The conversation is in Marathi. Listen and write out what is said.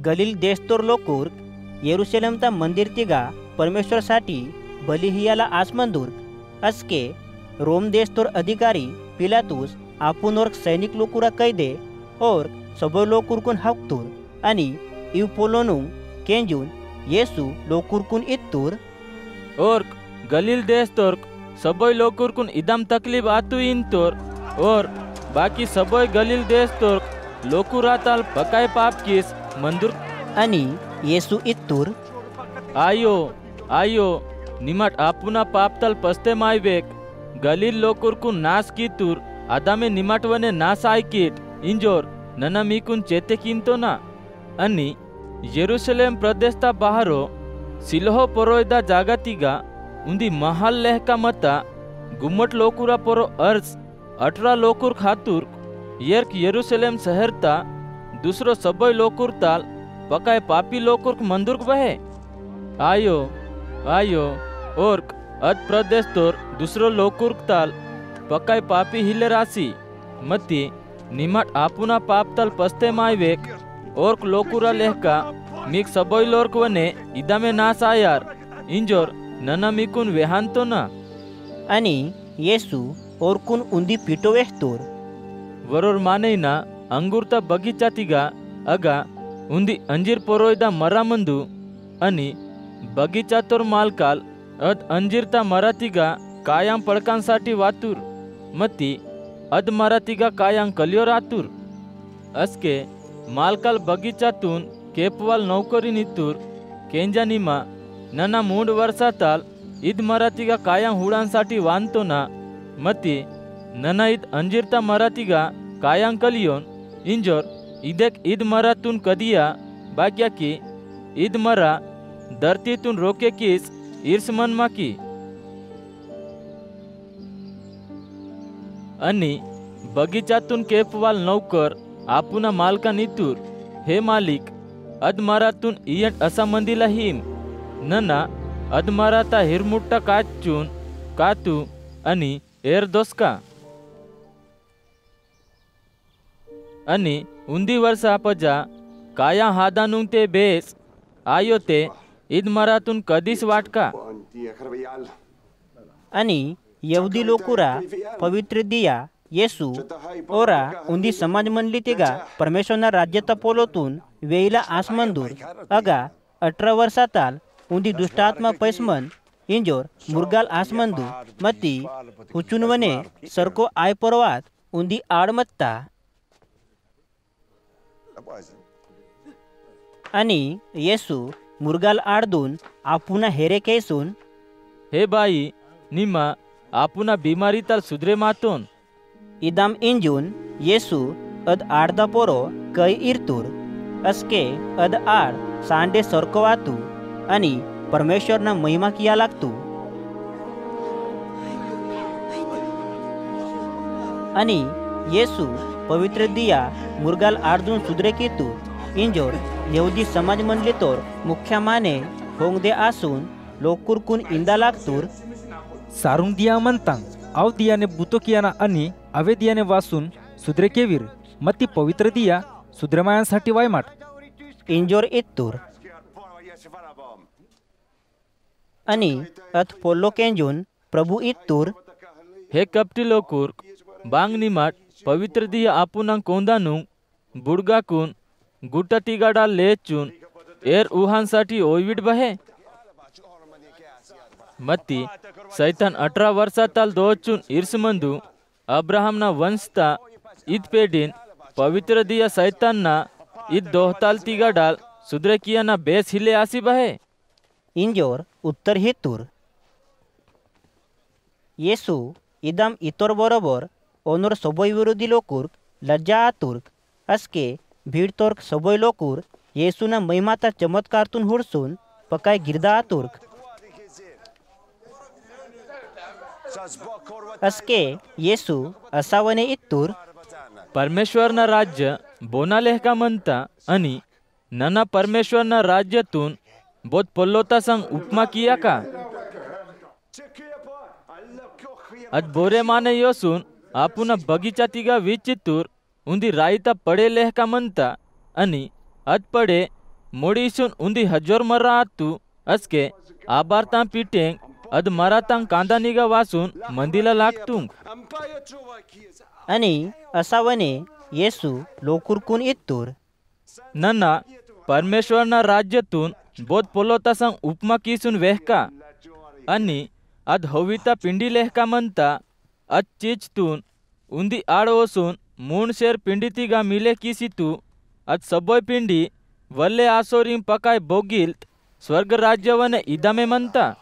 गलील देशतोर लोकूर येरुशलेमता मंदिर तिगा परमेश्वर साठी बलिहियाला आसमंदूर अस्के रोम देशतोर अधिकारी पिलातुस आपुनोर सैनिक लोकुरा कैदे और सबो लोकुरकुन हक्तूर आणि इवपोलोनु केंजून येसु लोकुरकुन इत्तूर और गलील देश तोर्क सबोय लोकुरकुन इदम तकलीफ आतु इन तोर और बाकी सबोय गलील देश तोर्क लोकुराताल पकाय पाप किस मंदुर आणि येसु इत्तूर आयो आयो निमट आपुना पापतल पस्ते मायवेक गलील लोकुरकुन नास की तूर आदामे निमटवने नास आयकीट इंजोर नना मीकुन चेते किंतो ना अनि यरूशलेम प्रदेशता बाहरो सिलोह परोयदा जागातिगा उंदी महाल लेहका मता गुम्मट लोकुरा परो अर्ज 18 लोकुर खातूर येर्क यरूशलेम शहरता दूसरो सबोय लोकुर ताल पकाय पापी लोकुर मंदुर्क बहे आयो आयो और अद प्रदेश तोर दूसरो लोकुर ताल पकाय पापी हिले राशि मती निमट आपुना पाप तल पस्ते मायवेक और लोकुरा लेहका मीक सबोय लोर्क वने इदामे नास आयार इंजोर नना मीकुन वेहांतो ना आणि येसु ओरकुन उंदी पिटो वेहतोर वरोर मानेना अंगुरता बगीचा तिगा अगा उंदी अंजीर पोरोयदा मरा मंदू अनि बगीचा तोर मालकाल अद अंजीरता मरातिगा कायां पडकांसाठी वातूर मती अद मरातिगा कायां कलियोर आतूर अस्के मालकाल बगीचातून केपवाल नौकरी नितूर केंजानिमा नना मूड वर्षाताल ईद मरातिगा कायां हुडांसाठी वांतो ना मती नना ईद अंजीरता मरातिगा कायां कलियोन इंजोर ईदेक ईद मरातून कदिया बाग्या की ईद मरा धरतीतून रोके किस ईर्षमन माकी आणि बगीचातून केपवाल नौकर आपुना मालका नितूर हे मालिक अदमारातून इयट असा मंदिला हिम नना अदमाराता हिरमुट्टा काचून कातू आणि एरदोस्का आणि उंदी वर्षा पजा काया हादानुंग ते बेस आयो ते इदमारातून कधीच वाटका आणि यहुदी लोकुरा पवित्र दिया येसु ओरा उंदी समाज मनली तिगा परमेश्वरना राज्यता पोलोतून वेईला आसमंदूर अगा 18 वर्षाताल उंदी दुष्टात्मा पैसमन इंजोर मुरगाल आसमंदू मती हुचुनवने सरको आय परवात उंदी आडमत्ता आणि येसु मुरगाल आडदून आपुना हेरे केसून हे बाई निमा आपुना बीमारी ताल सुधरे मातोन इदाम इंजून येसु अद आडदा पोरो कै इरतूर अस्के अद आड सांडे सरको वातू आणि परमेश्वरना महिमा किया लागतू आणि येसु पवित्र दिया मुरगाल आडदून सुधरे कीतू इंजोर यहुदी समाज मंडली तोर मुख्य माने होंग दे आसून लोकुरकुन इंदा लागतूर सारुंग दिया मंतांग आव दियाने बुतो कियाना आणि अवे दियाने वासून सुधरे केवीर मती पवित्र दिया सुधरमायांसाठी वायमाट इंजोर इत्तूर आणि अथ पोल्लो केंजून प्रभु इत्तूर हे कपटी लोकुर बांग निमाट पवित्र दिया आपुना कोंदानु बुडगाकून गुटा तिगाडा लेचून एर उहांसाठी ओविड बहे मती सैतान 18 वर्षाताल दोचून ईर्षमंदू अब्राहमना वंशता ईद पेडीन पवित्र दिया सैतानना ईद दोहताल तिगाडाल सुधरे कियाना बेस हिले आसी बहे इंजोर उत्तर हितूर येसु इदाम इतोर बरोबर ओनोर सबोय विरोधी लोकुर लज्जा आतुर्क अस्के भीड तोर्क सबोय लोकुर येसुना महिमाता चमत्कारतून हुडसून पकाय गिरदा आतुर्क अस्के येसु असावने इत्तूर परमेश्वरना राज्य बोनालेह का म्हणता आणि नना परमेश्वरना राज्यातून बोध पल्लोता संग उपमा किया का अद बोरे माने योसून आपुना बगीचा तिगा विचितूर उंदी राईता पडे लेह का म्हणता आणि अद पडे मोडीसून उंदी हजोर मरा आतू असके आबारता पिटेंग अद मरातांग कांदा निगा वासून मंदीला लागतुंग. आणि असावने येसू लोकुरकून इत्तूर नन्ना परमेश्वरना राज्यतून बोध पोलोतासंग उपमा किसून वेहका आणि अद हविता पिंडी लेहका म्हणता अद चीचतून उंदी आड ओसून मूण शेर पिंडीतिगा मिले किसितू अद सबोय पिंडी वल्ले आसोरिंग पकाय बोगिल्त स्वर्ग राज्यवने इदामे म्हणता.